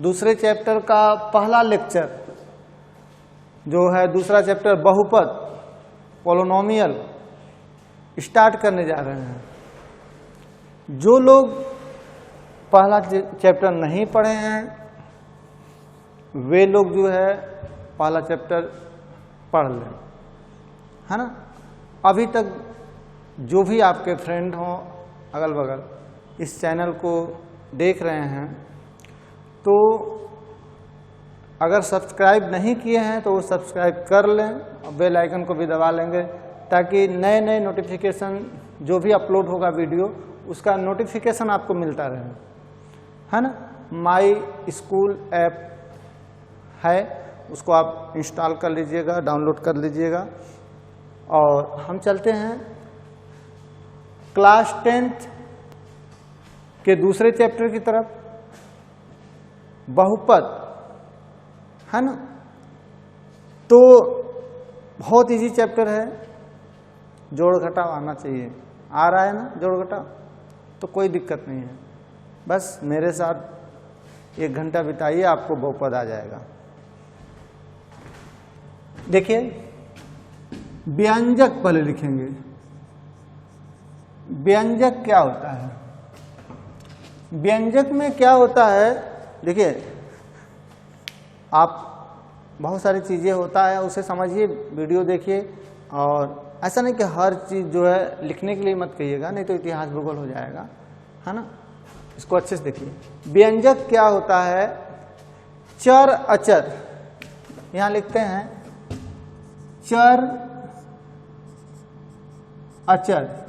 दूसरे चैप्टर का पहला लेक्चर जो है दूसरा चैप्टर बहुपद पोलिनोमियल स्टार्ट करने जा रहे हैं। जो लोग पहला चैप्टर नहीं पढ़े हैं वे लोग जो है पहला चैप्टर पढ़ लें, है ना। अभी तक जो भी आपके फ्रेंड हों अगल बगल इस चैनल को देख रहे हैं तो अगर सब्सक्राइब नहीं किए हैं तो वो सब्सक्राइब कर लें और बेल आइकन को भी दबा लेंगे ताकि नए नए नोटिफिकेशन जो भी अपलोड होगा वीडियो उसका नोटिफिकेशन आपको मिलता रहे, है ना। माई स्कूल ऐप है, उसको आप इंस्टॉल कर लीजिएगा, डाउनलोड कर लीजिएगा। और हम चलते हैं क्लास 10th के दूसरे चैप्टर की तरफ, बहुपद, है ना। तो बहुत इजी चैप्टर है, जोड़ घटाव आना चाहिए। आ रहा है ना जोड़ घटाव, तो कोई दिक्कत नहीं है। बस मेरे साथ 1 घंटा बिताइए, आपको बहुपद आ जाएगा। देखिए व्यंजक पहले लिखेंगे। व्यंजक क्या होता है? व्यंजक में क्या होता है, देखिए आप बहुत सारी चीज़ें होता है उसे समझिए, वीडियो देखिए। और ऐसा नहीं कि हर चीज़ जो है लिखने के लिए मत कहिएगा, नहीं तो इतिहास भूगोल हो जाएगा, है ना। इसको अच्छे से देखिए। व्यंजक क्या होता है? चर अचर, यहाँ लिखते हैं चर अचर।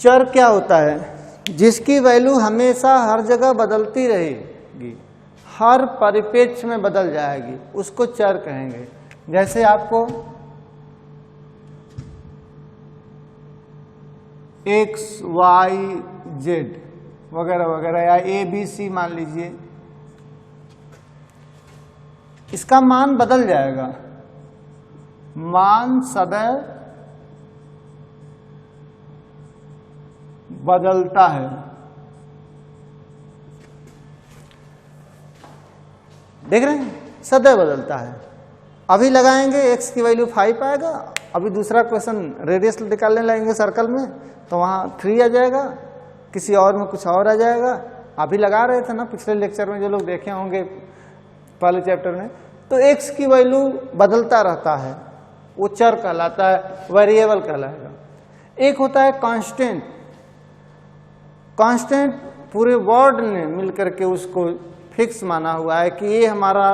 चर क्या होता है? जिसकी वैल्यू हमेशा हर जगह बदलती रहेगी, हर परिप्रेक्ष्य में बदल जाएगी, उसको चर कहेंगे। जैसे आपको x, y, z वगैरह वगैरह या ABC मान लीजिए, इसका मान बदल जाएगा। मान सदैव बदलता है। देख रहे हैं, सदैव बदलता है। अभी लगाएंगे x की वैल्यू 5 आएगा, अभी दूसरा क्वेश्चन रेडियस निकालने लगेंगे सर्कल में तो वहां 3 आ जाएगा, किसी और में कुछ और आ जाएगा। अभी लगा रहे थे ना पिछले लेक्चर में, जो लोग देखे होंगे पहले चैप्टर में। तो x की वैल्यू बदलता रहता है, वो चर कहलाता है, वेरिएबल कहलाएगा। एक होता है कांस्टेंट। कांस्टेंट पूरे वर्ड ने मिलकर के उसको फिक्स माना हुआ है कि ये हमारा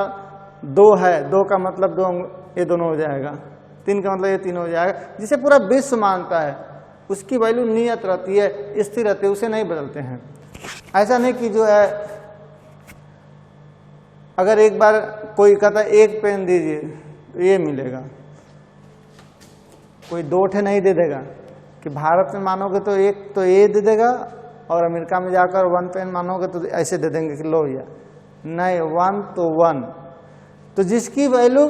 2 है, 2 का मतलब 2 ये दोनों हो जाएगा, 3 का मतलब ये 3 हो जाएगा। जिसे पूरा विश्व मानता है उसकी वैल्यू नियत रहती है, स्थिर रहती है, उसे नहीं बदलते हैं। ऐसा नहीं कि जो है अगर एक बार कोई कहता है 1 पेन दीजिए तो ये मिलेगा, कोई 2 ठे नहीं दे देगा। कि भारत में मानोगे तो 1 तो ये दे देगा और अमेरिका में जाकर 1 पेन मानोगे तो ऐसे दे देंगे कि लो या नहीं, 1 तो 1। तो जिसकी वैल्यू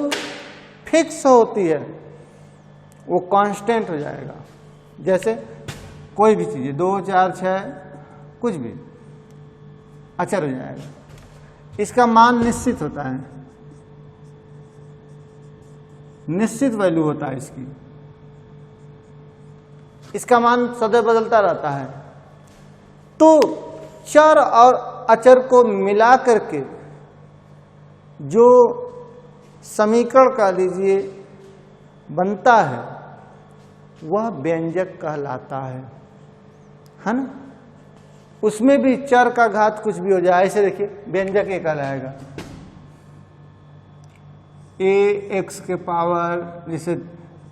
फिक्स होती है वो कांस्टेंट हो जाएगा। जैसे कोई भी चीज़ 2, 4, 6 कुछ भी अचर हो जाएगा। इसका मान निश्चित होता है, निश्चित वैल्यू होता है इसकी, इसका मान सदैव बदलता रहता है। तो चर और अचर को मिला करके जो समीकरण कह लीजिए बनता है वह व्यंजक कहलाता है ना। उसमें भी चर का घात कुछ भी हो जाए, ऐसे देखिए व्यंजक ये कहलाएगा। ax के पावर जैसे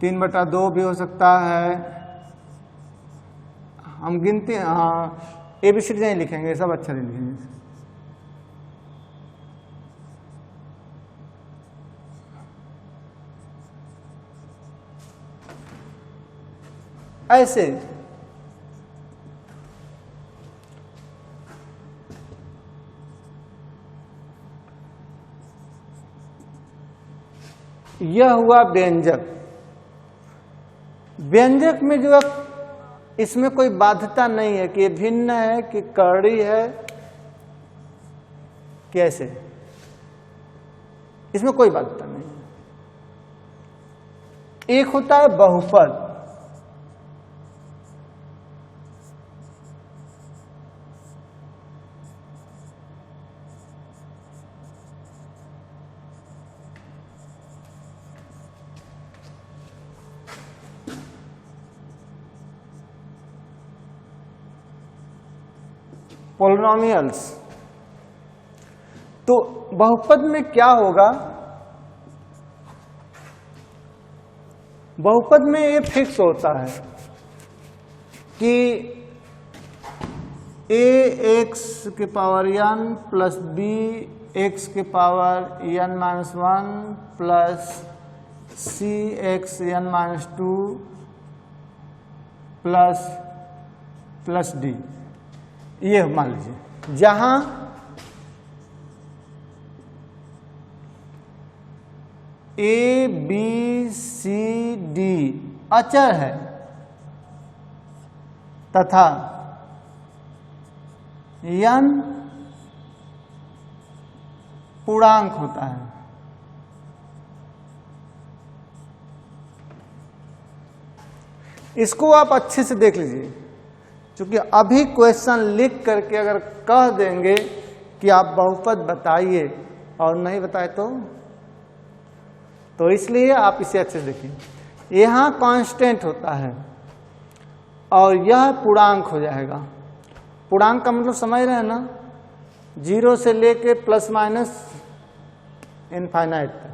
3/2 भी हो सकता है। हम गिनते हैं, हाँ ABCD नहीं लिखेंगे, सब अच्छा नहीं लिखेंगे। ऐसे यह हुआ व्यंजक। व्यंजक में जो इसमें कोई बाध्यता नहीं है कि ये भिन्न है कि कर्णी है, कैसे, इसमें कोई बाध्यता नहीं है। एक होता है बहुपद, पॉलिनोमियल्स। तो बहुपद में क्या होगा, बहुपद में ये फिक्स होता है कि a x के power n plus b x के power n minus 1 plus c x n minus 2 plus d, ये मान लीजिए जहां a b c d अचर है तथा n पूर्णांक होता है। इसको आप अच्छे से देख लीजिए, क्योंकि अभी क्वेश्चन लिख करके अगर कह देंगे कि आप बहुपद बताइए और नहीं बताए तो इसलिए आप इसे अच्छे से देखिए। यहां कांस्टेंट होता है और यह पूर्णांक हो जाएगा। पूर्णांक का मतलब समझ रहे हैं ना, 0 से लेके प्लस माइनस इनफाइनाइट तक।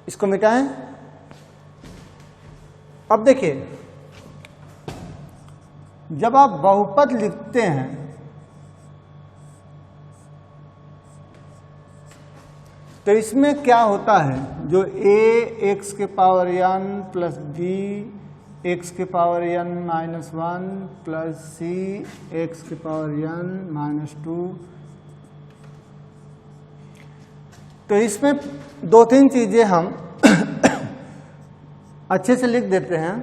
इसको मिटाएं। अब देखिए, जब आप बहुपद लिखते हैं तो इसमें क्या होता है, जो a x के power n plus b x के power n minus 1 plus c x के पावर n माइनस 2, तो इसमें दो तीन चीजें हम अच्छे से लिख देते हैं।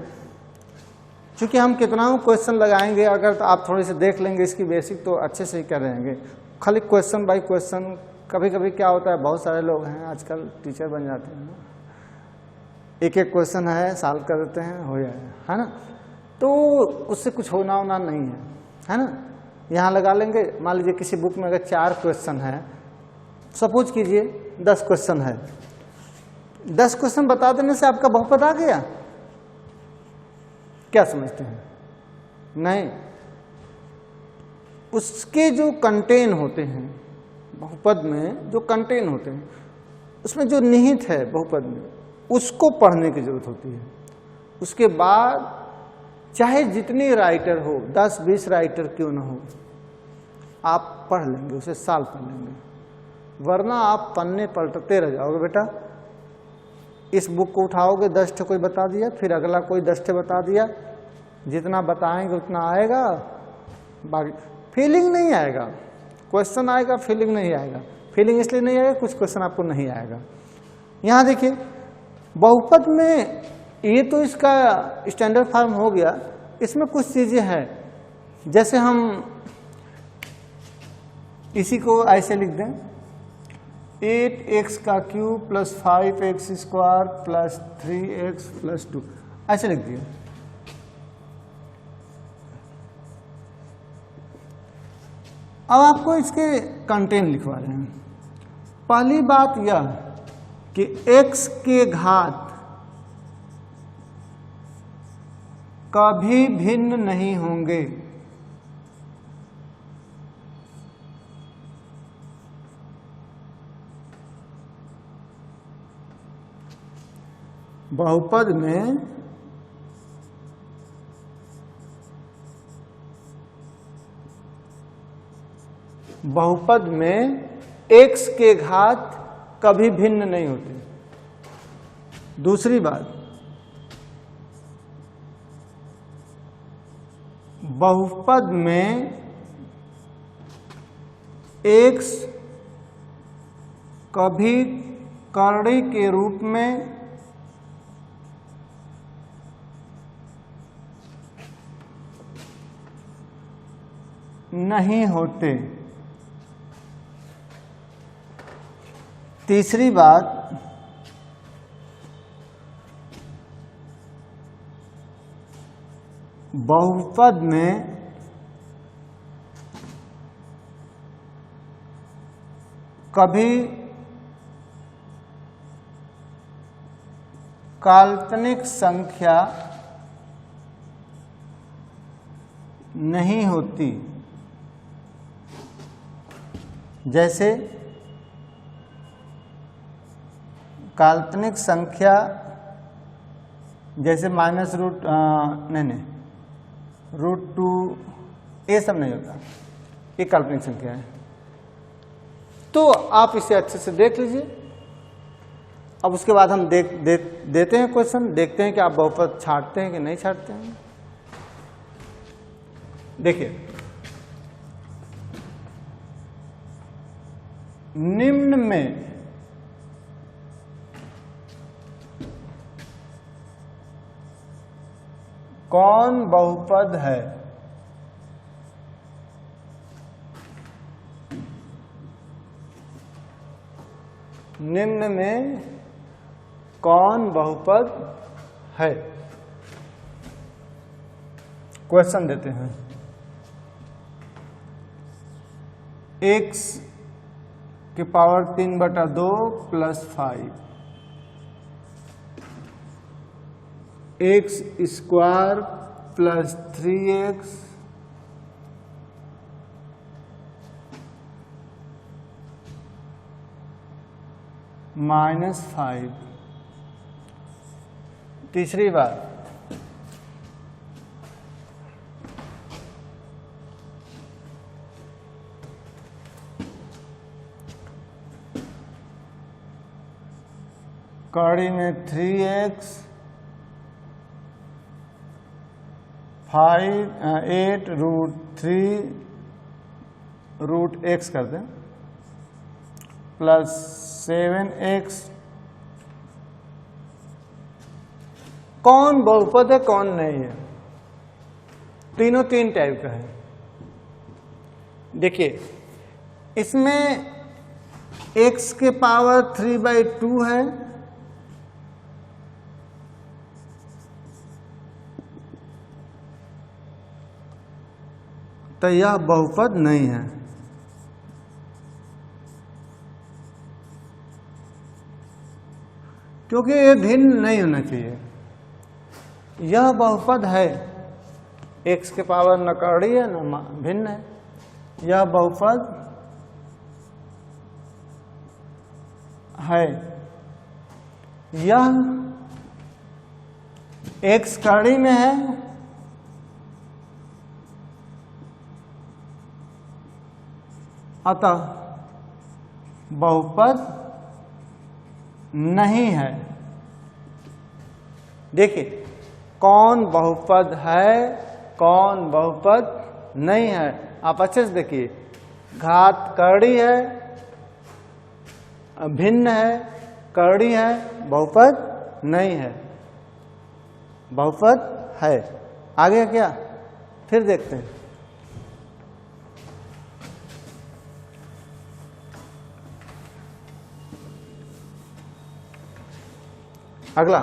क्योंकि हम कितना क्वेश्चन लगाएंगे, अगर तो आप थोड़े से देख लेंगे इसकी बेसिक तो अच्छे से ही कर रहेंगे। खाली क्वेश्चन बाय क्वेश्चन, कभी कभी क्या होता है, बहुत सारे लोग हैं आजकल टीचर बन जाते हैं, एक एक क्वेश्चन है सॉल्व कर देते हैं, हो जाए, है ना। तो उससे कुछ होना नहीं है ना। यहाँ लगा लेंगे, मान लीजिए किसी बुक में अगर 4 क्वेश्चन है, सपोज कीजिए 10 क्वेश्चन है, 10 क्वेश्चन बता देने से आपका बहुपद आ गया, क्या समझते हैं? नहीं, उसके जो कंटेन होते हैं बहुपद में, जो कंटेन होते हैं उसमें जो निहित है बहुपद में, उसको पढ़ने की जरूरत होती है। उसके बाद चाहे जितनी राइटर हो, 10-20 राइटर क्यों ना हो, आप पढ़ लेंगे, उसे सॉल्व कर लेंगे। वरना आप पन्ने पलटते रह जाओगे बेटा। इस बुक को उठाओगे, 10 ठे कोई बता दिया, फिर अगला कोई 10 ठे बता दिया, जितना बताएंगे उतना आएगा, बाकी फीलिंग नहीं आएगा। क्वेश्चन आएगा, फीलिंग नहीं आएगा। फीलिंग इसलिए नहीं आएगा, कुछ क्वेश्चन आपको नहीं आएगा। यहां देखिए, बहुपद में ये तो इसका स्टैंडर्ड फॉर्म हो गया। इसमें कुछ चीजें हैं, जैसे हम इसी को ऐसे लिख दें, 8x का cube plus 5x square plus 3x plus 2, ऐसे लिख दिया। अब आपको इसके कंटेंट लिखवा रहे हैं। पहली बात यह कि x के घात कभी भिन्न नहीं होंगे। बहुपद में x के घात कभी भिन्न नहीं होते। दूसरी बात, बहुपद में x कभी करड़ी के रूप में नहीं होते। तीसरी बात, बहुपद में कभी काल्पनिक संख्या नहीं होती। जैसे काल्पनिक संख्या जैसे माइनस रूट नहीं √2 ये सब नहीं होता, ये काल्पनिक संख्या है। तो आप इसे अच्छे से देख लीजिए। अब उसके बाद हम देते हैं क्वेश्चन, देखते हैं कि आप बहुपद छांटते हैं कि नहीं छांटते हैं। देखिए, निम्न में कौन बहुपद है? निम्न में कौन बहुपद है? क्वेश्चन देते हैं। x के पावर 3/2 + 5, x² + 3x -5। तीसरी बात, कड़ी में 3x 8 √3 √x कर दें +7x। कौन बहुपद है कौन नहीं है? तीनों तीन टाइप का है। देखिए, इसमें x के पावर 3/2 है, तो यह बहुपद नहीं है। क्योंकि ये भिन्न नहीं होना चाहिए। यह बहुपद है, x के पावर न करड़ी है न भिन्न है। यह बहुपद है। यह x करड़ी में है, अतः बहुपद नहीं है। देखिए, कौन बहुपद है कौन बहुपद नहीं है, आप अच्छे से देखिए। घात करड़ी है, भिन्न है, करड़ी है, बहुपद नहीं है। बहुपद है। आगे क्या, फिर देखते हैं। अगला,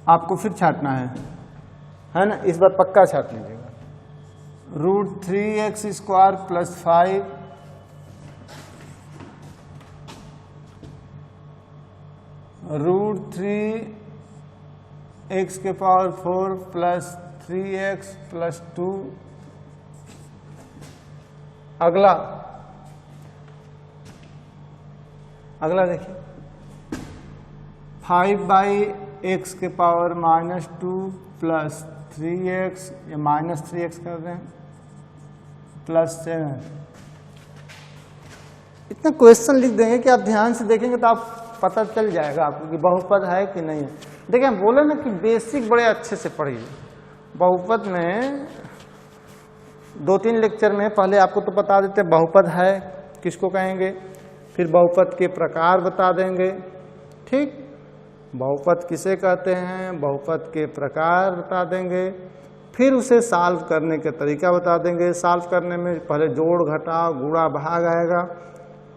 आपको फिर छांटना है ना? इस बार पक्का छांट लीजिएगा। √3x² + 5 √3x के पावर 4 + 3x + 2। अगला देखिए, 5/x के पावर -2 + 3x, या -3x कर दें +7। इतना क्वेश्चन लिख देंगे कि आप ध्यान से देखेंगे तो आप पता चल जाएगा आपको कि बहुपद है कि नहीं है। देखिए, हम बोले ना कि बेसिक बड़े अच्छे से पढ़िए। बहुपद में 2-3 लेक्चर में पहले आपको तो बता देते बहुपद है किसको कहेंगे, फिर बहुपद के प्रकार बता देंगे। ठीक, बहुपद किसे कहते हैं, बहुपद के प्रकार बता देंगे, फिर उसे सॉल्व करने का तरीका बता देंगे। सॉल्व करने में पहले जोड़ घटाव गुणा भाग आएगा,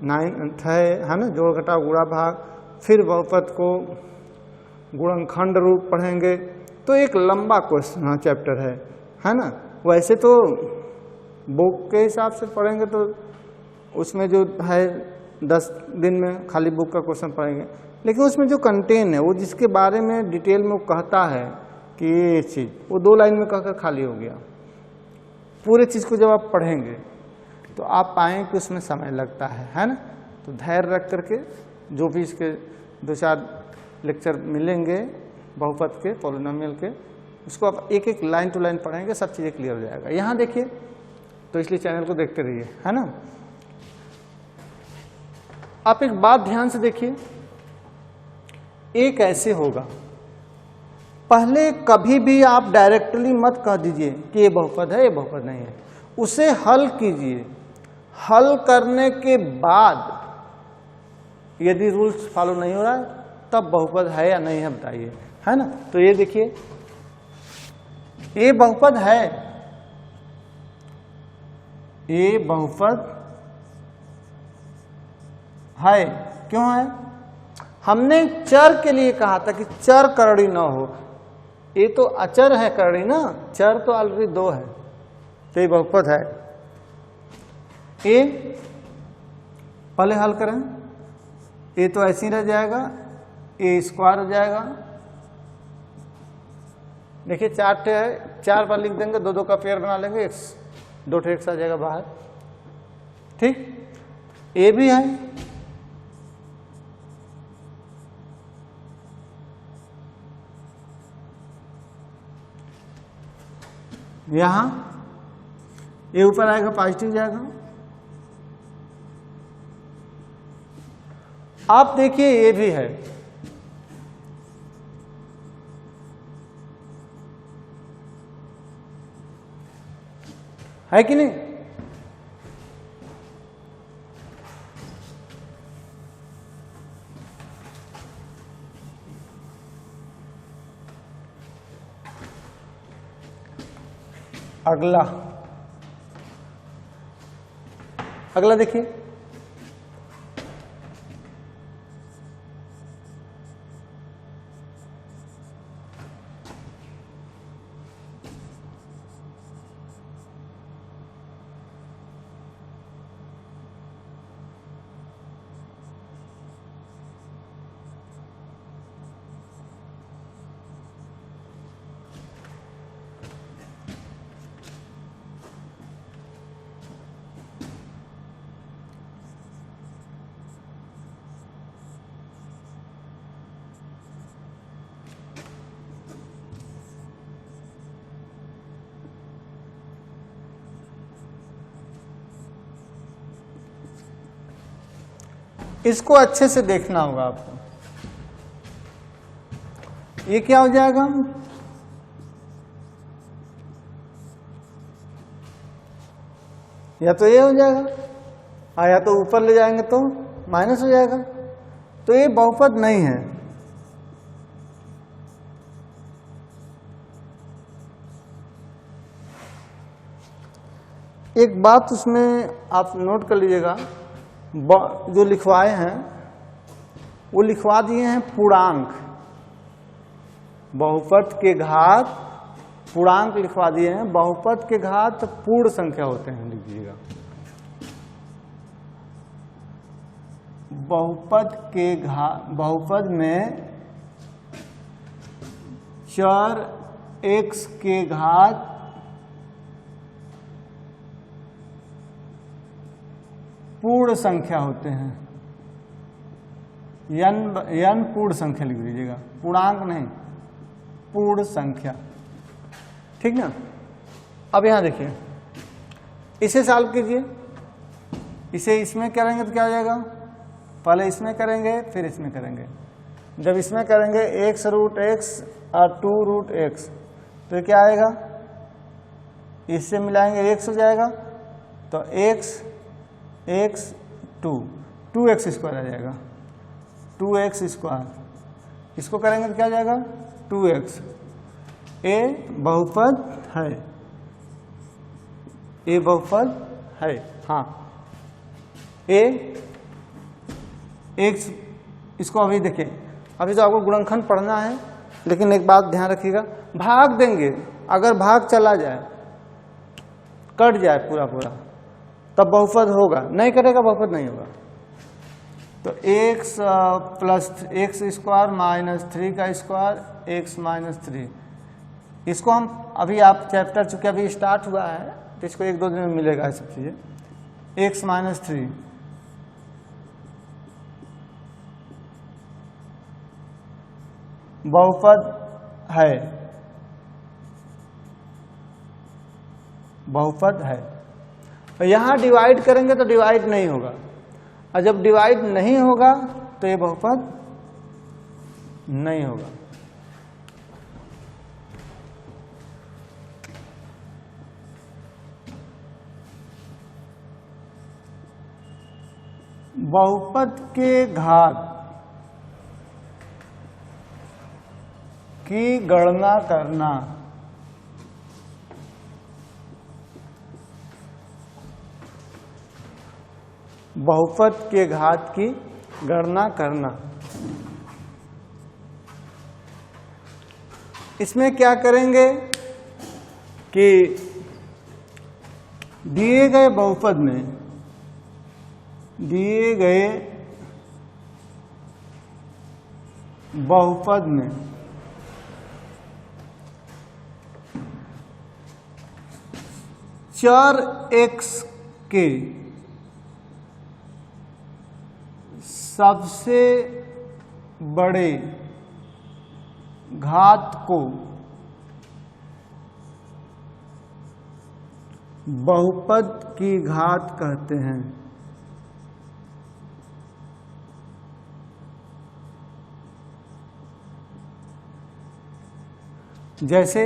9 है ना, जोड़ घटाव गुणा भाग, फिर बहुपद को गुणनखंड रूप पढ़ेंगे। तो एक लंबा क्वेश्चन चैप्टर है ना। वैसे तो बुक के हिसाब से पढ़ेंगे तो उसमें जो है 10 दिन में खाली बुक का क्वेश्चन पढ़ेंगे, लेकिन उसमें जो कंटेन है वो जिसके बारे में डिटेल में वो कहता है कि ये चीज़, वो 2 लाइन में कहकर खाली हो गया। पूरे चीज़ को जब आप पढ़ेंगे तो आप पाएंगे कि उसमें समय लगता है ना। तो धैर्य रख करके जो भी इसके 2-4 लेक्चर मिलेंगे बहुपद के पॉलिनोमियल के, उसको आप एक लाइन टू लाइन पढ़ेंगे, सब चीज़ें क्लियर हो जाएगा। यहाँ देखिए, तो इसलिए चैनल को देखते रहिए, है ना। आप एक बात ध्यान से देखिए, एक ऐसे होगा, पहले कभी भी आप डायरेक्टली मत कह दीजिए कि ये बहुपद है, ये बहुपद नहीं है। उसे हल कीजिए, हल करने के बाद यदि रूल्स फॉलो नहीं हो रहा है तब बहुपद है या नहीं है बताइए, है ना। तो ये देखिए, ये बहुपद है, ये बहुपद है। क्यों है? हमने चर के लिए कहा था कि चर करड़ी न हो। ये तो अचर है करड़ी ना, चर तो ऑलरेडी 2 है, तो ये बहुपद है। ये पहले हल करें, ये तो ऐसे ही रह जाएगा, ये स्क्वायर हो जाएगा। देखिए 4 टे है, 4 बार लिख देंगे, 2-2 का पेयर बना लेंगे, 2 टे एक्स आ जाएगा बाहर। ठीक, ये भी है, यहां ये ऊपर आएगा पॉजिटिव जाएगा। आप देखिए ये भी है कि नहीं? अगला देखिए, इसको अच्छे से देखना होगा आपको। ये क्या हो जाएगा? या तो ये हो जाएगा, या तो ऊपर ले जाएंगे तो माइनस हो जाएगा। तो ये बहुपद नहीं है। एक बात उसमें आप नोट कर लीजिएगा, जो लिखवाए हैं वो लिखवा दिए हैं पूर्णांक, बहुपद के घात पूर्णांक लिखवा दिए हैं। बहुपद के घात पूर्ण संख्या होते हैं, लिख दीजिएगा। बहुपद में चर x के घात पूर्ण संख्या होते हैं। n पूर्ण संख्या लिख दीजिएगा, पूर्णांक नहीं, पूर्ण संख्या। ठीक ना। अब यहां देखिए, इसे सॉल्व कीजिए। इसे इसमें करेंगे तो क्या हो जाएगा? पहले इसमें करेंगे फिर इसमें करेंगे। जब इसमें करेंगे x रूट x और 2 रूट x, तो क्या आएगा? इससे मिलाएंगे एक्स हो जाएगा, तो एक्स एक्स 2x स्क्वायर आ जाएगा, 2x स्क्वायर। इसको करेंगे तो क्या हो जाएगा 2x। ए बहुपद है, ए बहुपद है, हाँ ए एक्स। इसको अभी देखिए, अभी तो आपको गुणनखंड पढ़ना है, लेकिन एक बात ध्यान रखिएगा, भाग देंगे, अगर भाग चला जाए, कट जाए पूरा पूरा, तब बहुपद होगा, नहीं करेगा बहुपद नहीं होगा। तो x plus x square minus 3 का स्क्वायर x माइनस 3, इसको हम अभी, आप चैप्टर चूंकि अभी स्टार्ट हुआ है तो इसको 1-2 दिन में मिलेगा ये सब चीजें। x माइनस 3 बहुपद है, बहुपद है। तो यहां डिवाइड करेंगे तो डिवाइड नहीं होगा, और जब डिवाइड नहीं होगा तो ये बहुपद नहीं होगा। बहुपद के घात की गणना करना बहुपद के घात की गणना करना, इसमें क्या करेंगे कि दिए गए बहुपद में, दिए गए बहुपद में चर x के सबसे बड़े घात को बहुपद की घात कहते हैं। जैसे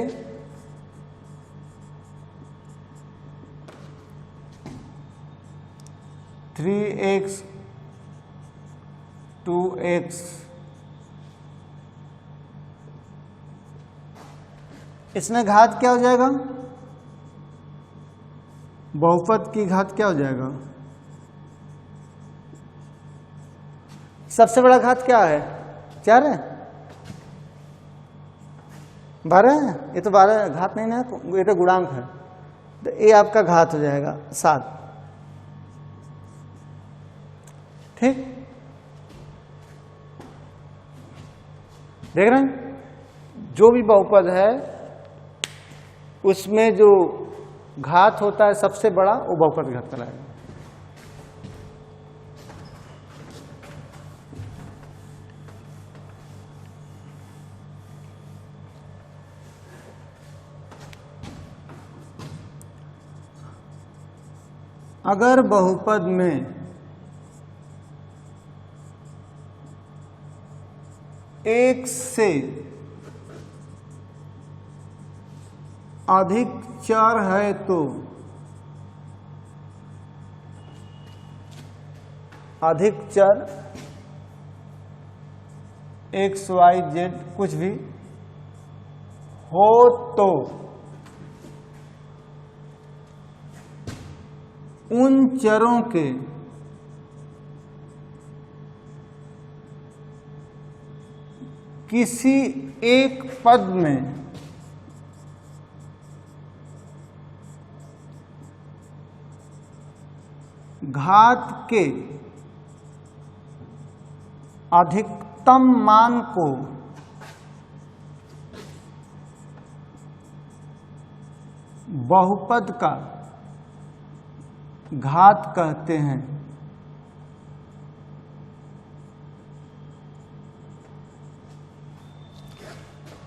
3x 2x, इसमें घात क्या हो जाएगा, बहुपद की घात क्या हो जाएगा, सबसे बड़ा घात क्या है, 4 है, 12 है, ये तो 12 घात नहीं ना, ये तो गुणांक है, तो ये आपका घात हो जाएगा 7। ठीक, देख रहे हैं, जो भी बहुपद है उसमें जो घात होता है सबसे बड़ा, वो बहुपद घात कहलाएगा। अगर बहुपद में एक से अधिक चर है तो अधिक चर x, y, z कुछ भी हो तो उन चरों के किसी एक पद में घात के अधिकतम मान को बहुपद का घात कहते हैं।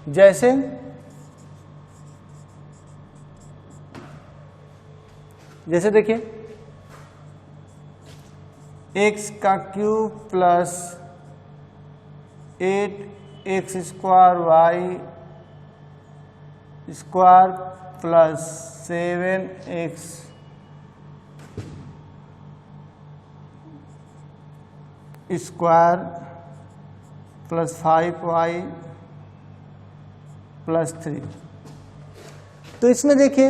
जैसे देखिए, x का cube plus 8x square y square plus 7x square plus 5y plus 3। तो इसमें देखिए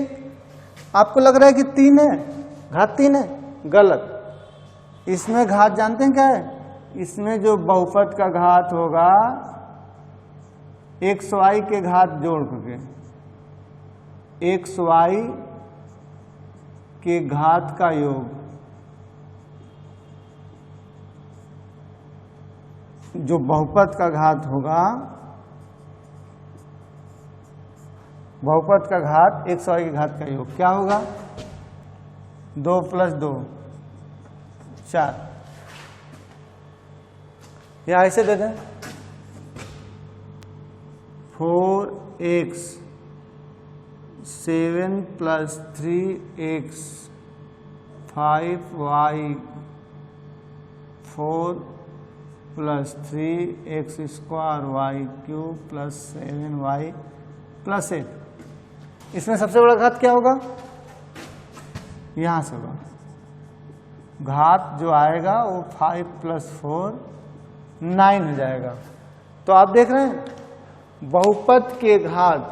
आपको लग रहा है कि 3 है, घात 3 है, गलत। इसमें घात जानते हैं क्या है? इसमें जो बहुपद का घात होगा xy के घात जोड़ करके, xy के घात का योग, जो बहुपद का घात होगा, बहुपद का घात xy के घात का योग क्या होगा? 2 + 2 4। या ऐसे दे दें 4x 7 + 3x 5y 4 + 3x² y³ + 7y + 8। इसमें सबसे बड़ा घात क्या होगा? यहां से होगा, घात जो आएगा वो 5 + 4 9 हो जाएगा। तो आप देख रहे हैं बहुपद के घात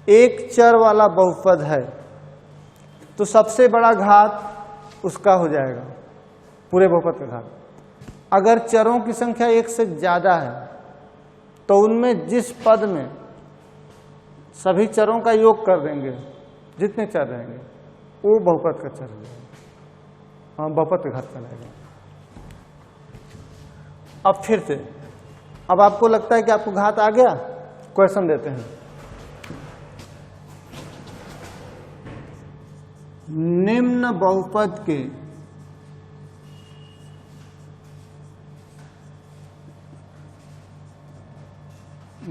एक चर वाला बहुपद है तो सबसे बड़ा घात उसका हो जाएगा, पूरे बहुपद का घात। अगर चरों की संख्या एक से ज्यादा है तो उनमें जिस पद में सभी चरों का योग कर देंगे, जितने चर रहेंगे वो बहुपद का चर हो जाएगा, हाँ बहुपद का घात कहलाएगा। अब फिर से, अब आपको लगता है कि आपको घात आ गया, क्वेश्चन देते हैं। निम्न बहुपद के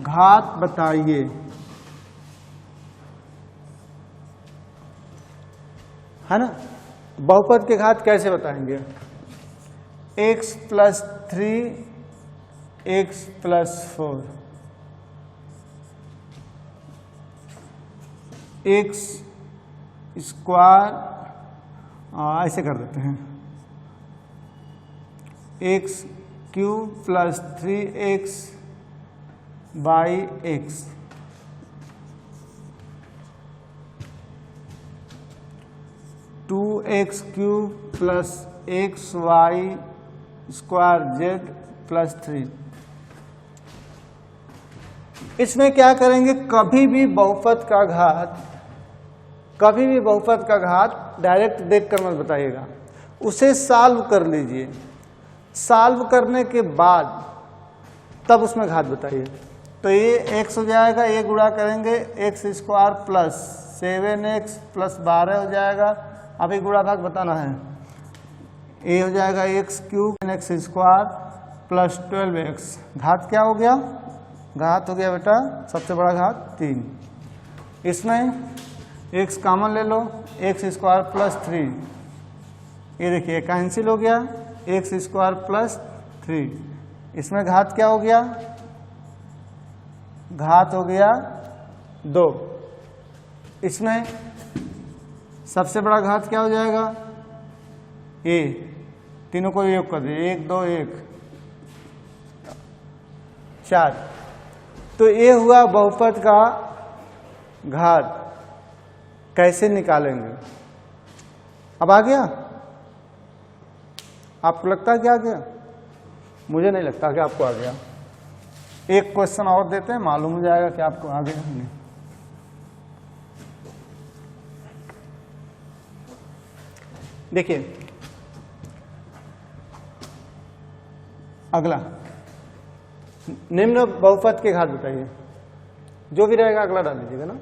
घात बताइए। है ना? बहुपद के घात कैसे बताएंगे? x + 3 x + 4 x स्क्वायर, ऐसे कर देते हैं x³ + 3x / x 2x³ + xy² z + 3। इसमें क्या करेंगे? कभी भी बहुपद का घात डायरेक्ट देखकर मत बताइएगा, उसे सॉल्व कर लीजिए। सॉल्व करने के बाद तब उसमें घात बताइए। तो ये x हो जाएगा, ये गुणा करेंगे x² + 7x + 12 हो जाएगा। अभी गुणा भाग बताना है। ये हो जाएगा x³ x² + 12x। घात क्या हो गया? घात हो गया बेटा सबसे बड़ा घात 3। इसमें x कॉमन ले लो, x² + 3। ये देखिए कैंसिल हो गया, x² + 3। इसमें घात क्या हो गया? घात हो गया 2। इसमें सबसे बड़ा घात क्या हो जाएगा? ये तीनों को योग कर दिए, 1 2 1 4। तो ये हुआ बहुपद का घात। कैसे निकालेंगे? अब आ गया? आपको लगता है कि आ गया? मुझे नहीं लगता कि आपको आ गया। एक क्वेश्चन और देते हैं, मालूम हो जाएगा कि आपको आ गया नहीं। देखिए अगला, निम्न बहुपद के घात बताइए। जो भी रहेगा अगला डाल दीजिएगा ना।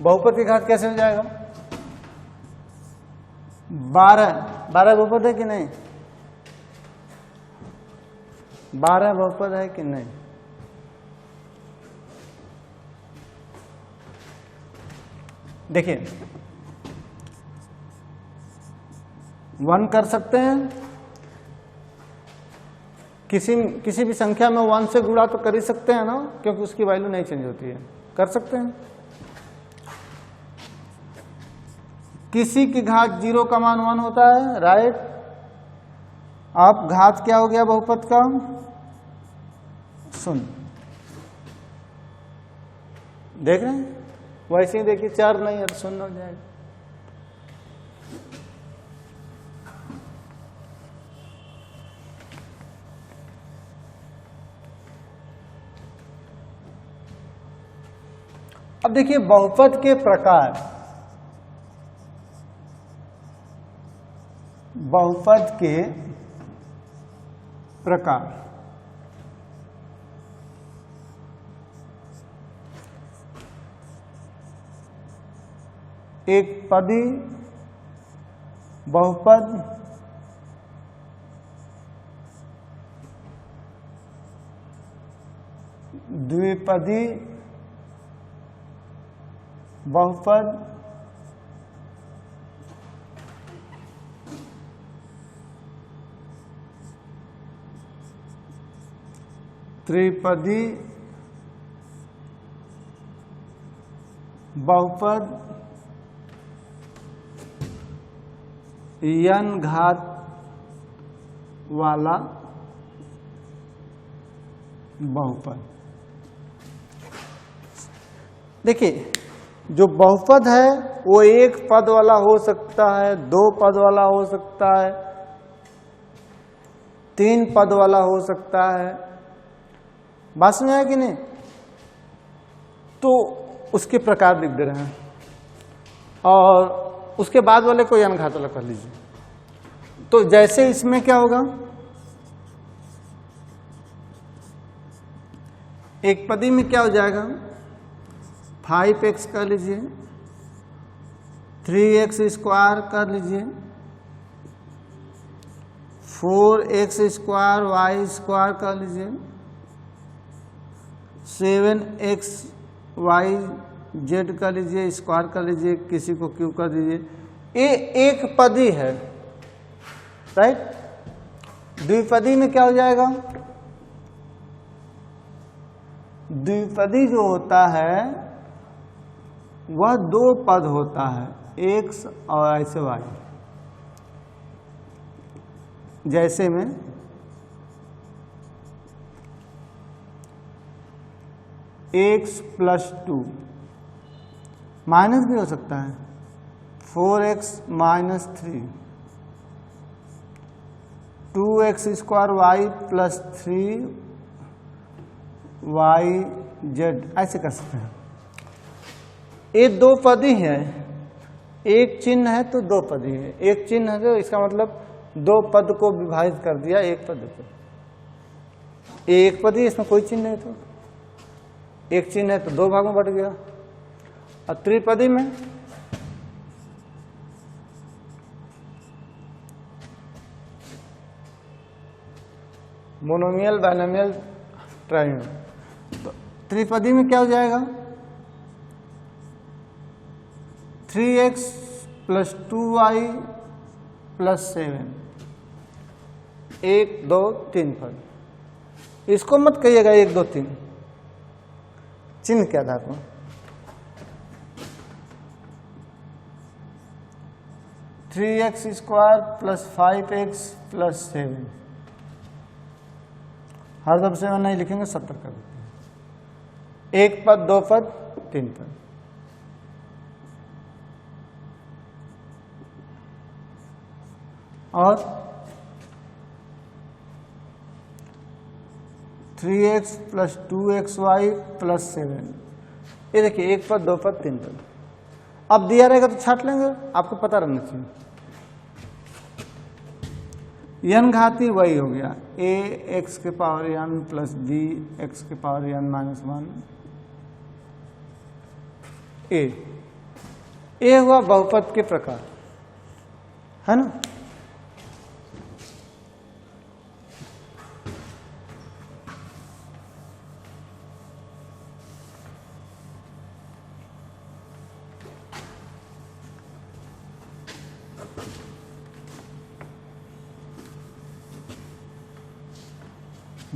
बहुपद के घात कैसे हो जाएगा? 12 बहुपद है कि नहीं? 12 बहुपद है कि नहीं? देखिए 1 कर सकते हैं, किसी भी संख्या में 1 से गुणा तो कर ही सकते हैं ना, क्योंकि उसकी वैल्यू नहीं चेंज होती है। कर सकते हैं, किसी की घात 0 का मान 1 होता है, राइट। अब घात क्या हो गया बहुपद का? 0। देख रहे हैं? वैसे ही देखिए 4 नहीं है तो 0 हो जाएगा। अब देखिए बहुपद के प्रकार, बहुपद के प्रकार। एक पदी बहुपद, द्विपदी बहुपद, त्रिपदी बहुपद, n घात वाला बहुपद। देखिए जो बहुपद है वो एक पद वाला हो सकता है, 2 पद वाला हो सकता है, 3 पद वाला हो सकता है। बात समझ आया कि नहीं? तो उसके प्रकार लिख दे रहे हैं और उसके बाद वाले को n घात वाला कर लीजिए। तो जैसे इसमें क्या होगा, एक पदी में क्या हो जाएगा, 5x कर लीजिए, 3x स्क्वायर कर लीजिए, 4x स्क्वायर y स्क्वायर कर लीजिए, 7x y z कर लीजिए, स्क्वायर कर लीजिए, किसी को क्यू कर दीजिए। ये एक पदी है, राइट। द्विपदी में क्या हो जाएगा, द्विपदी जो होता है वह 2 पद होता है, x और ऐसे y। जैसे में x + 2 माइनस भी हो सकता है, 4x - 3, 2x square y + 3y z, ऐसे कर सकते हैं। ये 2 पदी है, एक चिन्ह है तो 2 पदी है, एक चिन्ह है तो इसका मतलब 2 पद को विभाजित कर दिया एक पद पे। एक पदी, इसमें कोई चिन्ह नहीं, तो एक चिन्ह है तो 2 भागों में बट गया। और त्रिपदी में मोनोमियल, बाइनोमियल, ट्राइनोमियल। तो त्रिपदी में क्या हो जाएगा, 3x + 2y + 7, 1 2 3 पद। इसको मत कहिएगा 1 2 3, चिन्ह के आधार पर। 3x स्क्वायर + 5x + 7, हर दब 7 नहीं लिखेंगे, 70 कर देते हैं। 1 पद, 2 पद, 3 पद। और 3x + 2xy + 7, ये देखिए 1 पद, 2 पद, 3 पद। अब दिया रहेगा तो छाट लेंगे, आपको पता रहना चाहिए। n घाती वही हो गया, ax के पावर n + bx के पावर n - 1 a हुआ बहुपद के प्रकार, है ना।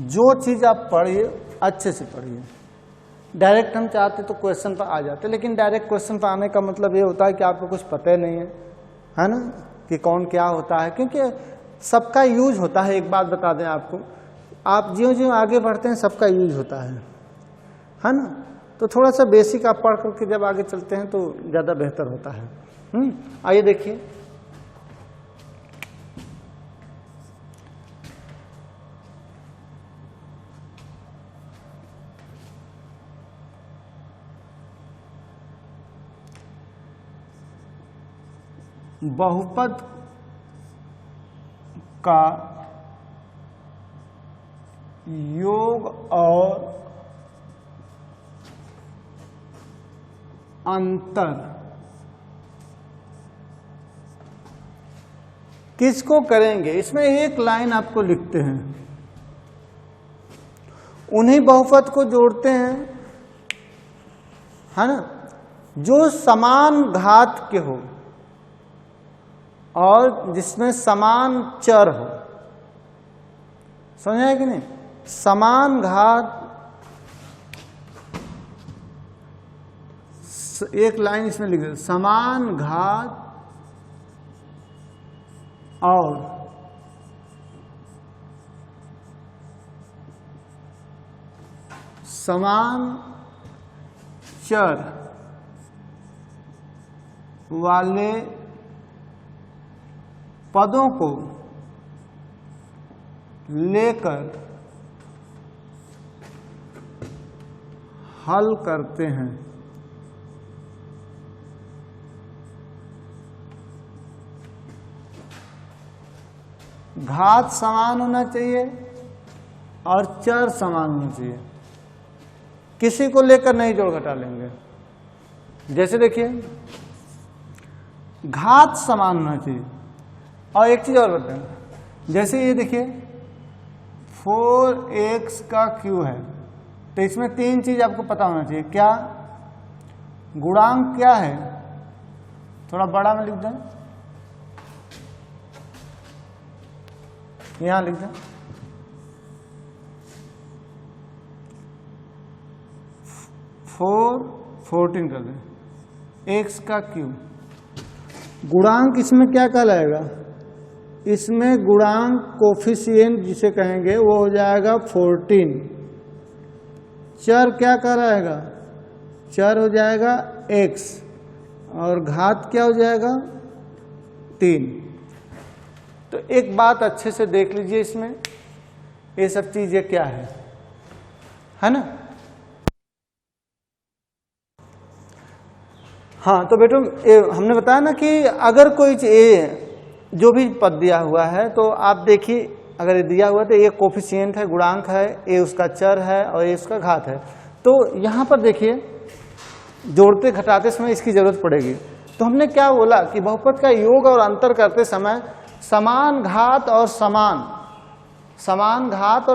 जो चीज आप पढ़िए अच्छे से पढ़िए। डायरेक्ट हम चाहते तो क्वेश्चन पर आ जाते, लेकिन डायरेक्ट क्वेश्चन पर आने का मतलब ये होता है कि आपको कुछ पता ही नहीं है, है ना, कि कौन क्या होता है, क्योंकि सबका यूज होता है। एक बात बता दें आपको, आप ज्यों ज्यों आगे बढ़ते हैं सबका यूज होता है ना। तो थोड़ा सा बेसिक आप पढ़ करके जब आगे चलते हैं तो ज़्यादा बेहतर होता है। आइए देखिए, बहुपद का योग और अंतर किसको करेंगे, इसमें एक लाइन आपको लिखते हैं, उन्हीं बहुपद को जोड़ते हैं, है ना, जो समान घात के हो और जिसमें समान चर हो। समझा है कि नहीं? समान घात, एक लाइन इसमें लिख दो, समान घात और समान चर वाले पदों को लेकर हल करते हैं। घात समान होना चाहिए और चर समान होना चाहिए, किसी को लेकर नहीं जोड़ घटा लेंगे। जैसे देखिए, घात समान होना चाहिए। और एक चीज और बताएं, जैसे ये देखिए 4x का क्यू है, तो इसमें तीन चीज आपको पता होना चाहिए। क्या? गुणांक क्या है, थोड़ा बड़ा में लिख दें, यहां लिख दें, 14 कर दें, x का क्यू। गुणांक इसमें क्या कहलाएगा, इसमें गुणांक कोफिशिएंट जिसे कहेंगे वो हो जाएगा 14। चर क्या कहलाएगा, चर हो जाएगा x, और घात क्या हो जाएगा 3। तो एक बात अच्छे से देख लीजिए, इसमें ये सब चीजें क्या है ना। हाँ, तो बेटो हमने बताया ना कि अगर कोई जो भी पद दिया हुआ है तो आप देखिए, अगर ये दिया हुआ है तो ये कोफिशिएंट है, गुणांक है, ये उसका चर है और ये उसका घात है। तो यहाँ पर देखिए जोड़ते घटाते समय इसकी जरूरत पड़ेगी। तो हमने क्या बोला कि बहुपद का योग और अंतर करते समय समान घात और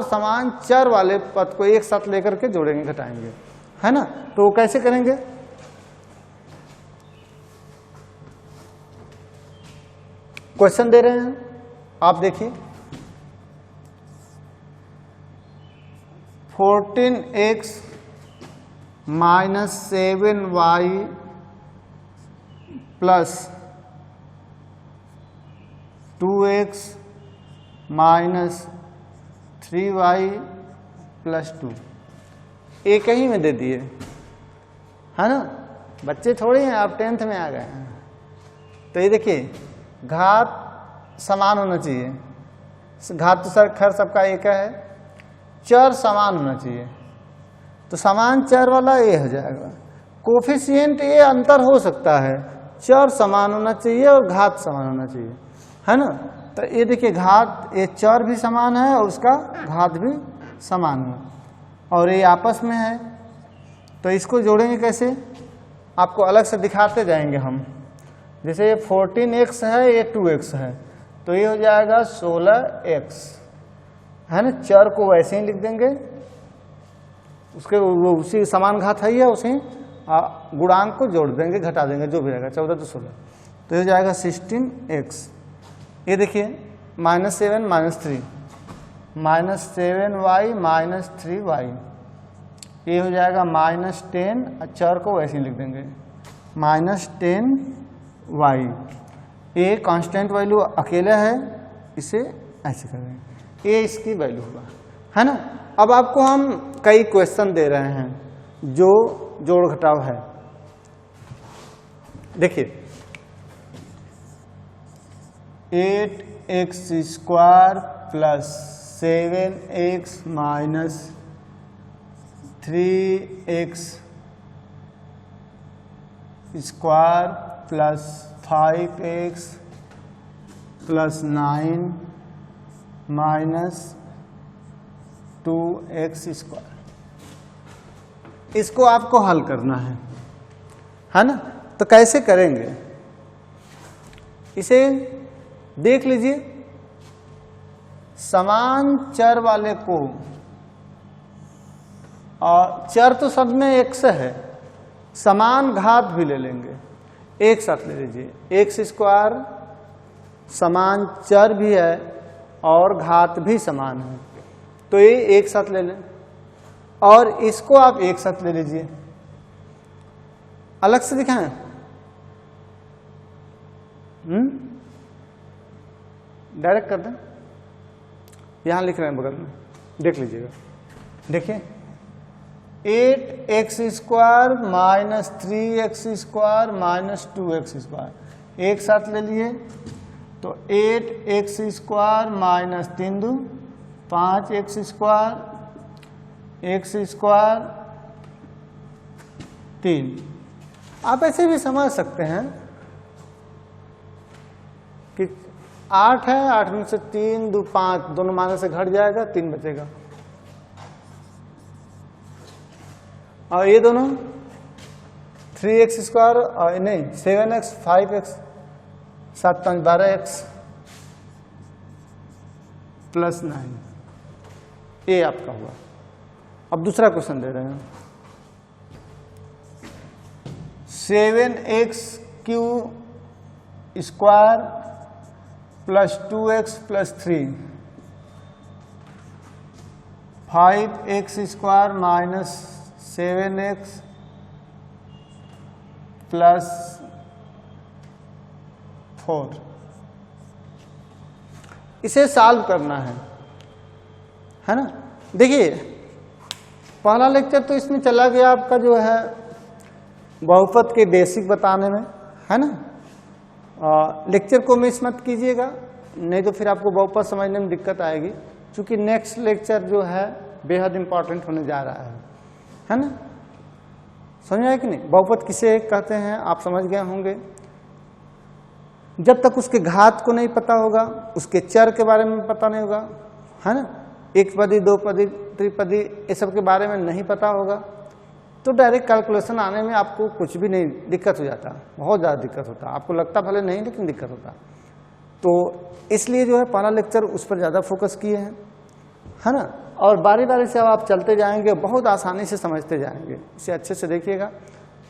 समान चर वाले पद को एक साथ लेकर के जोड़ेंगे, घटाएंगे, है ना। तो कैसे करेंगे, क्वेश्चन दे रहे हैं, आप देखिए 14x - 7y plus 2x - 3y plus 2, एक ही में दे दिए, है ना। बच्चे थोड़े हैं, आप 10th में आ गए हैं। तो ये देखिए, घात समान होना चाहिए, घात तो सर खैर सबका एक है, चर समान होना चाहिए, तो समान चर वाला ये हो जाएगा। कोफिशिएंट ये अंतर हो सकता है, चर समान होना चाहिए और घात समान होना चाहिए, है ना। तो ये देखिए, घात, ये चर भी समान है और उसका घात भी समान है, और ये आपस में है। तो इसको जोड़ेंगे कैसे, आपको अलग से दिखाते जाएंगे हम। जैसे ये 14x है, ये 2x है, तो ये हो जाएगा 16x, है ना। चर को वैसे ही लिख देंगे, उसके वो उसी समान घात है, उसी गुणांक को जोड़ देंगे, घटा देंगे, जो भी रहेगा 14 तो 16, तो ये हो जाएगा 16x। ये देखिए -7 - 3 -7y - 3y, ये हो जाएगा -10, चर को वैसे ही लिख देंगे -10y। ए कांस्टेंट वैल्यू अकेला है, इसे ऐसे करेंगे, ए इसकी वैल्यू होगा, है ना। अब आपको हम कई क्वेश्चन दे रहे हैं जो जोड़ घटाव है। देखिए 8x square plus 7x minus 3x square plus 5x plus 9 minus 2x square, इसको आपको हल करना है ना। तो कैसे करेंगे, इसे देख लीजिए। समान चर वाले को, और चर तो सब में x है, समान घात भी ले लेंगे, एक साथ ले लीजिए। एक्स स्क्वायर समान चर भी है और घात भी समान है, तो ये एक साथ ले लें, और इसको आप एक साथ ले लीजिए। अलग से दिखाएं, डायरेक्ट कर दें, यहां लिख रहे हैं बगल में, देख लीजिएगा। देखिए 8x square minus 3x square minus 2x square एक साथ ले लिए, तो 8x square minus 3 2 5x square, x square 3। आप ऐसे भी समझ सकते हैं कि 8 है, 8 में से 3 2 5 दोनों माइनस से घट जाएगा, 3 बचेगा। और ये दोनों 3x स्क्वायर और नहीं 7x 5x 7 5 12x प्लस 9, ये आपका हुआ। अब दूसरा क्वेश्चन दे रहे हैं, 7x Q square plus 2x plus 3, 5x square minus 7x plus 4, इसे सॉल्व करना है ना। देखिए पहला लेक्चर तो इसमें चला गया आपका जो है बहुपद के बेसिक बताने में, है ना। लेक्चर को मिस मत कीजिएगा, नहीं तो फिर आपको बहुपद समझने में दिक्कत आएगी, क्योंकि नेक्स्ट लेक्चर जो है बेहद इंपॉर्टेंट होने जा रहा है ना। समझ आया कि नहीं, बहुपद किसे कहते हैं आप समझ गए होंगे। जब तक उसके घात को नहीं पता होगा, उसके चर के बारे में पता नहीं होगा, है ना, एक पदी दो पदी त्रिपदी ये सब के बारे में नहीं पता होगा, तो डायरेक्ट कैलकुलेशन आने में आपको कुछ भी नहीं, दिक्कत हो जाता, बहुत ज़्यादा दिक्कत होता। आपको लगता भले नहीं लेकिन दिक्कत होता। तो इसलिए जो है पहला लेक्चर उस पर ज़्यादा फोकस किए हैं, है ना। और बारी बारी से अब आप चलते जाएंगे, बहुत आसानी से समझते जाएंगे। इसे अच्छे से देखिएगा।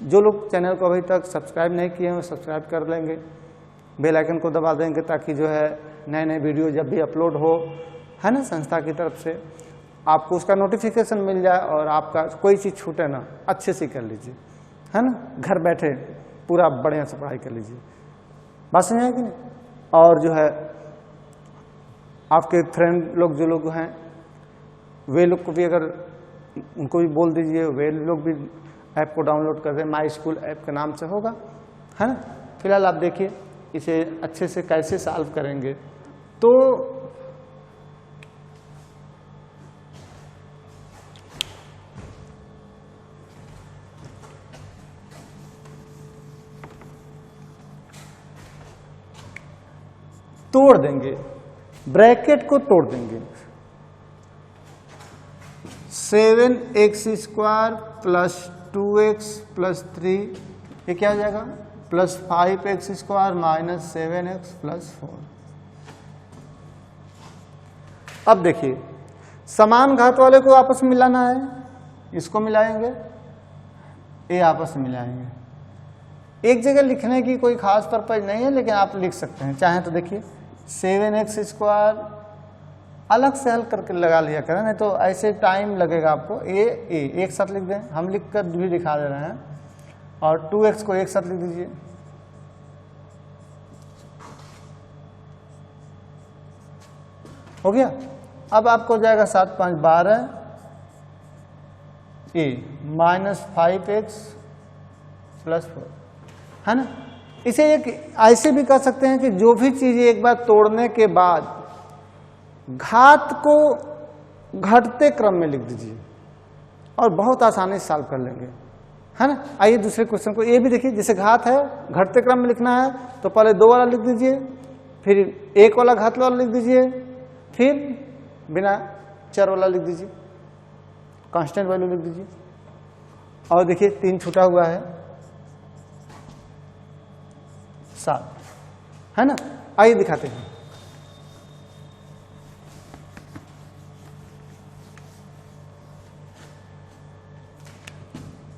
जो लोग चैनल को अभी तक सब्सक्राइब नहीं किए हैं वो सब्सक्राइब कर लेंगे, बेल आइकन को दबा देंगे, ताकि जो है नए नए वीडियो जब भी अपलोड हो, है ना, संस्था की तरफ से आपको उसका नोटिफिकेशन मिल जाए और आपका कोई चीज़ छूटे ना, अच्छे से कर लीजिए, है ना। घर बैठे पूरा बढ़िया से पढ़ाई कर लीजिए, बात समझ आएगी नहीं। और जो है आपके फ्रेंड लोग जो लोग हैं वे लोग को भी अगर उनको भी बोल दीजिए, वे लोग भी ऐप को डाउनलोड कर दें, माई स्कूल ऐप के नाम से होगा, है ना। फिलहाल आप देखिए इसे अच्छे से कैसे सॉल्व करेंगे। तो तोड़ देंगे, ब्रैकेट को तोड़ देंगे। 7x square plus 2x plus 3, ये क्या हो जाएगा, plus 5x square minus 7x plus 4। अब देखिए समान घात वाले को आपस में मिलाना है, इसको मिलाएंगे, ये आपस में मिलाएंगे। एक जगह लिखने की कोई खास पर्पज नहीं है, लेकिन आप लिख सकते हैं चाहें तो। देखिए 7x स्क्वायर अलग से हल करके लगा लिया करें, नहीं तो ऐसे टाइम लगेगा आपको। ए एक साथ लिख दें, हम लिख कर भी दिखा दे रहे हैं, और 2x को एक साथ लिख दीजिए, हो गया। अब आपको जाएगा 7 5 12 ए -5x + 4, है ना। इसे एक ऐसे भी कर सकते हैं कि जो भी चीज एक बार तोड़ने के बाद घात को घटते क्रम में लिख दीजिए और बहुत आसानी से सॉल्व कर लेंगे, है ना। आइए दूसरे क्वेश्चन को, ये भी देखिए, जैसे घात है घटते क्रम में लिखना है तो पहले 2 वाला लिख दीजिए, फिर 1 वाला घात वाला लिख दीजिए, फिर बिना चर वाला लिख दीजिए, कांस्टेंट वैल्यू लिख दीजिए। और देखिए 3 छूटा हुआ है 7, है ना। आइए दिखाते हैं।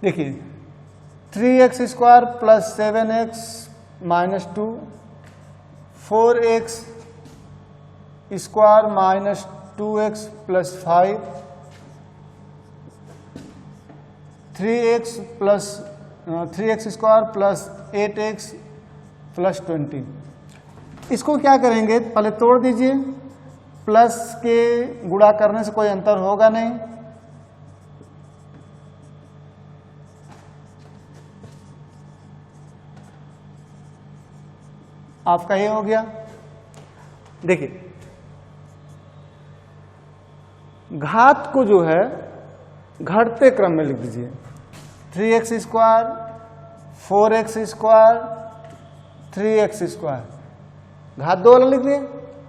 देखिए 3x² + 7x - 2, 4x² - 2x + 5, 3x² + 8x + 20। इसको क्या करेंगे, पहले तोड़ दीजिए, प्लस के गुणा करने से कोई अंतर होगा नहीं, आपका ये हो गया। देखिए घात को जो है घटते क्रम में लिख दीजिए, 3x², 4x², 3x², घात 2 वाला लिख दिए।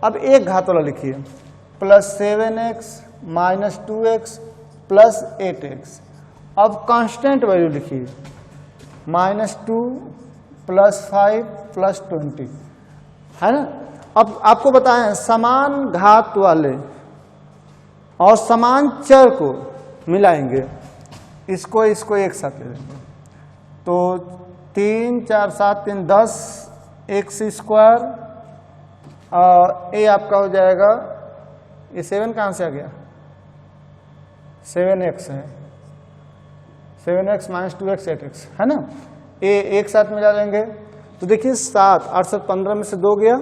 अब एक घात वाला लिखिए, +7x - 2x + 8x। अब कांस्टेंट वैल्यू लिखिए, -2 + 5 + 20, है ना। अब आपको बताएं, समान घात वाले और समान चर को मिलाएंगे, इसको एक साथ ले लेंगे, तो 3 4 7 3 10 x² और ये आपका हो जाएगा, ये 7 कहाँ से आ गया, 7x है, 7x - 2x 8x, है ना। ये एक साथ मिला लेंगे तो देखिए 7 8 7 15 में से 2 गया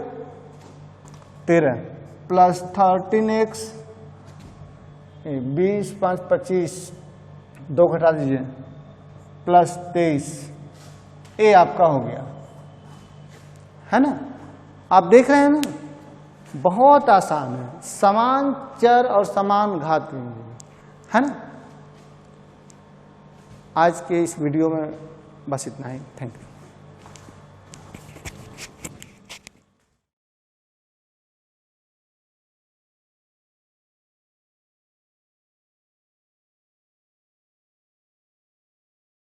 13 + 13x, 20 5 25, 2 घटा दीजिए, + 23, ये आपका हो गया, है ना। आप देख रहे हैं ना, बहुत आसान है, समान चर और समान घात लेंगे, है ना। आज के इस वीडियो में बस इतना ही, थैंक यू।